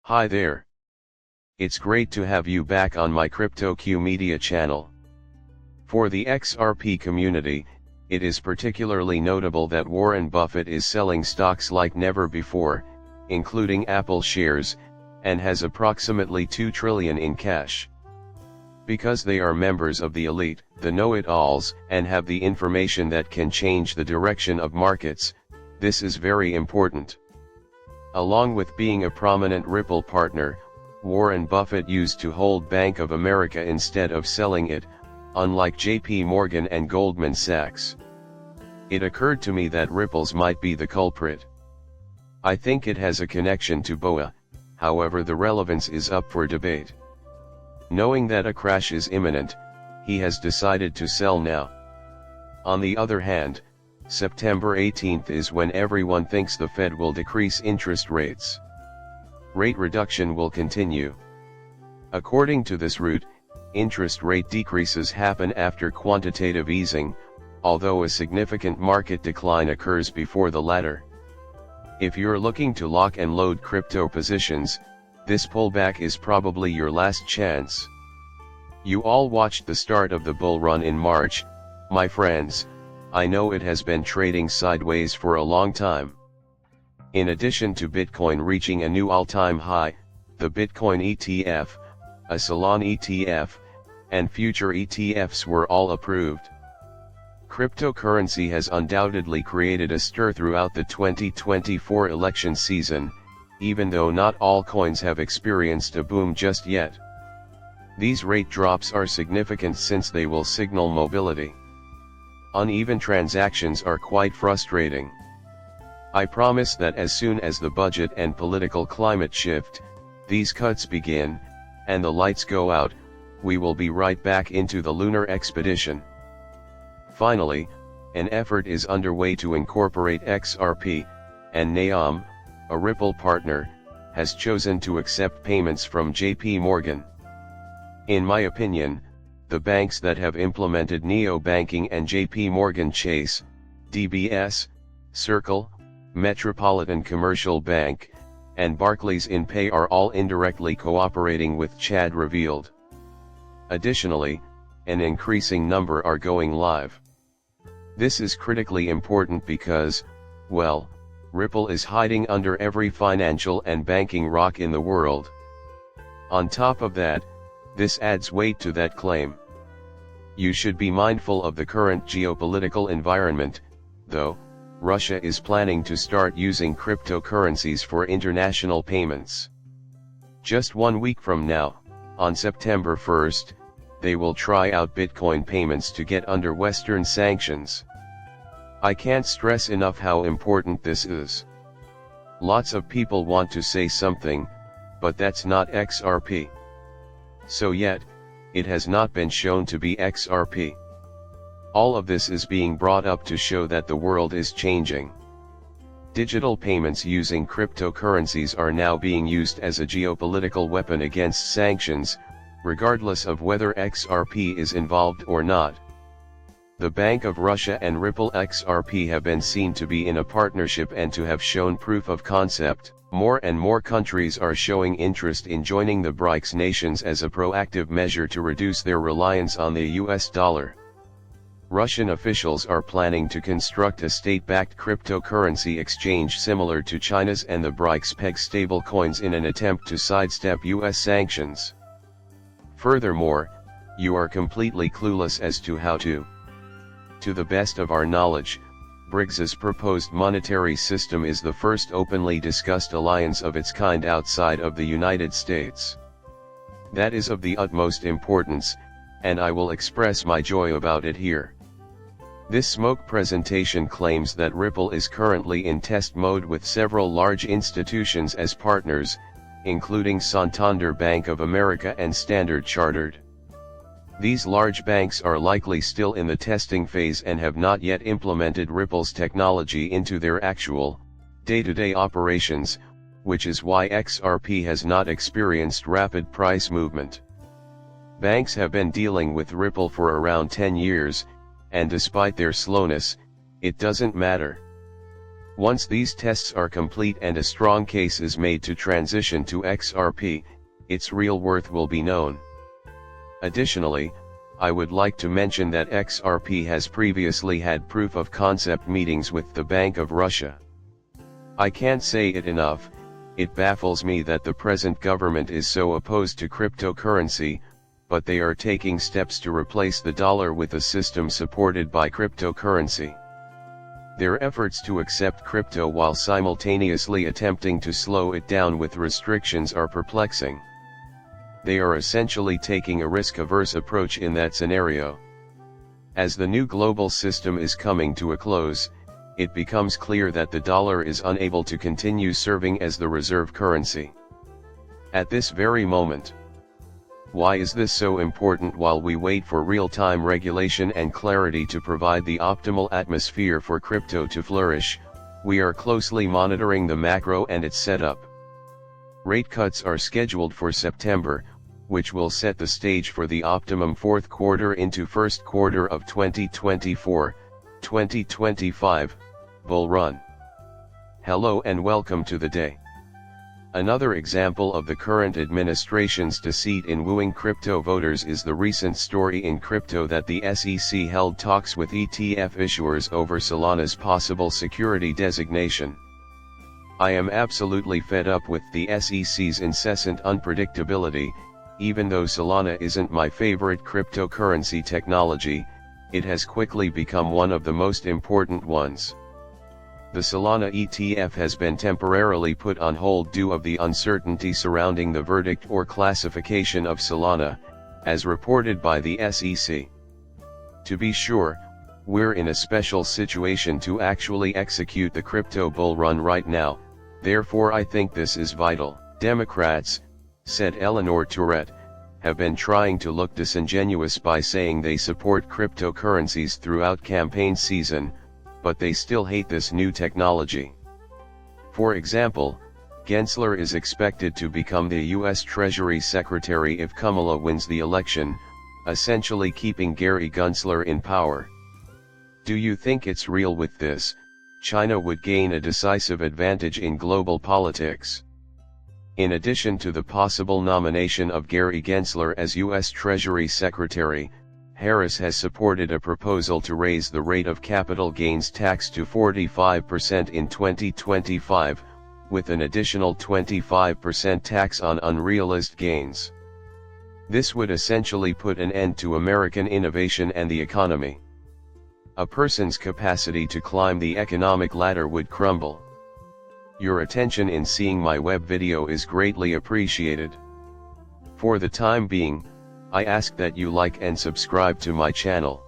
Hi there. It's great to have you back on my CryptoQ Media channel. For the XRP community, it is particularly notable that Warren Buffett is selling stocks like never before, including Apple shares, and has approximately $2 trillion in cash. Because they are members of the elite, the know-it-alls, and have the information that can change the direction of markets, this is very important. Along with being a prominent Ripple partner, Warren Buffett used to hold Bank of America instead of selling it, unlike JP Morgan and Goldman Sachs. It occurred to me that Ripple's might be the culprit. I think it has a connection to BOA, however the relevance is up for debate. Knowing that a crash is imminent, he has decided to sell now. On the other hand, September 18th is when everyone thinks the Fed will decrease interest rates. Rate reduction will continue. According to this route, interest rate decreases happen after quantitative easing, although a significant market decline occurs before the latter. If you're looking to lock and load crypto positions, this pullback is probably your last chance. You all watched the start of the bull run in March, my friends. I know it has been trading sideways for a long time. In addition to Bitcoin reaching a new all-time high, the Bitcoin ETF, a Salon ETF, and future ETFs were all approved. Cryptocurrency has undoubtedly created a stir throughout the 2024 election season, even though not all coins have experienced a boom just yet. These rate drops are significant since they will signal mobility. Uneven transactions are quite frustrating. I promise that as soon as the budget and political climate shift, these cuts begin, and the lights go out, we will be right back into the lunar expedition. Finally, an effort is underway to incorporate XRP, and NEOM, a Ripple partner, has chosen to accept payments from JP Morgan. In my opinion, the banks that have implemented neobanking and JP Morgan Chase, DBS, Circle, Metropolitan Commercial Bank, and Barclays in Pay are all indirectly cooperating with Chad revealed. Additionally, an increasing number are going live. This is critically important because, well, Ripple is hiding under every financial and banking rock in the world. On top of that, this adds weight to that claim. You should be mindful of the current geopolitical environment, though. Russia is planning to start using cryptocurrencies for international payments. Just 1 week from now, on September 1st, they will try out Bitcoin payments to get under Western sanctions. I can't stress enough how important this is. Lots of people want to say something, but that's not XRP. So yet, it has not been shown to be XRP. All of this is being brought up to show that the world is changing. Digital payments using cryptocurrencies are now being used as a geopolitical weapon against sanctions, regardless of whether XRP is involved or not. The Bank of Russia and Ripple XRP have been seen to be in a partnership and to have shown proof of concept. More and more countries are showing interest in joining the BRICS nations as a proactive measure to reduce their reliance on the US dollar. Russian officials are planning to construct a state-backed cryptocurrency exchange similar to China's and the BRICS peg stablecoins in an attempt to sidestep US sanctions. Furthermore, you are completely clueless as to how to. To the best of our knowledge, BRICS's proposed monetary system is the first openly discussed alliance of its kind outside of the United States. That is of the utmost importance, and I will express my joy about it here. This smoke presentation claims that Ripple is currently in test mode with several large institutions as partners, including Santander, Bank of America and Standard Chartered. These large banks are likely still in the testing phase and have not yet implemented Ripple's technology into their actual, day-to-day operations, which is why XRP has not experienced rapid price movement. Banks have been dealing with Ripple for around 10 years, and despite their slowness, it doesn't matter. Once these tests are complete and a strong case is made to transition to XRP, its real worth will be known. Additionally, I would like to mention that XRP has previously had proof of concept meetings with the Bank of Russia. I can't say it enough, it baffles me that the present government is so opposed to cryptocurrency, but they are taking steps to replace the dollar with a system supported by cryptocurrency. Their efforts to accept crypto while simultaneously attempting to slow it down with restrictions are perplexing. They are essentially taking a risk-averse approach in that scenario. As the new global system is coming to a close, it becomes clear that the dollar is unable to continue serving as the reserve currency. At this very moment. Why is this so important? While we wait for real-time regulation and clarity to provide the optimal atmosphere for crypto to flourish, we are closely monitoring the macro and its setup. Rate cuts are scheduled for September, which will set the stage for the optimum fourth quarter into first quarter of 2024-2025 bull run. Hello and welcome to the day. Another example of the current administration's deceit in wooing crypto voters is the recent story in crypto that the SEC held talks with ETF issuers over Solana's possible security designation. I am absolutely fed up with the SEC's incessant unpredictability. Even though Solana isn't my favorite cryptocurrency technology, it has quickly become one of the most important ones. The Solana ETF has been temporarily put on hold due to the uncertainty surrounding the verdict or classification of Solana, as reported by the SEC. To be sure, we're in a special situation to actually execute the crypto bull run right now, therefore I think this is vital. Democrats, said Eleanor Tourette, have been trying to look disingenuous by saying they support cryptocurrencies throughout campaign season, but they still hate this new technology. For example, Gensler is expected to become the U.S. Treasury Secretary if Kamala wins the election, essentially keeping Gary Gensler in power. Do you think it's real? With this, China would gain a decisive advantage in global politics. In addition to the possible nomination of Gary Gensler as U.S. Treasury Secretary, Harris has supported a proposal to raise the rate of capital gains tax to 45% in 2025, with an additional 25% tax on unrealized gains. This would essentially put an end to American innovation and the economy. A person's capacity to climb the economic ladder would crumble. Your attention in seeing my web video is greatly appreciated. For the time being, I ask that you like and subscribe to my channel.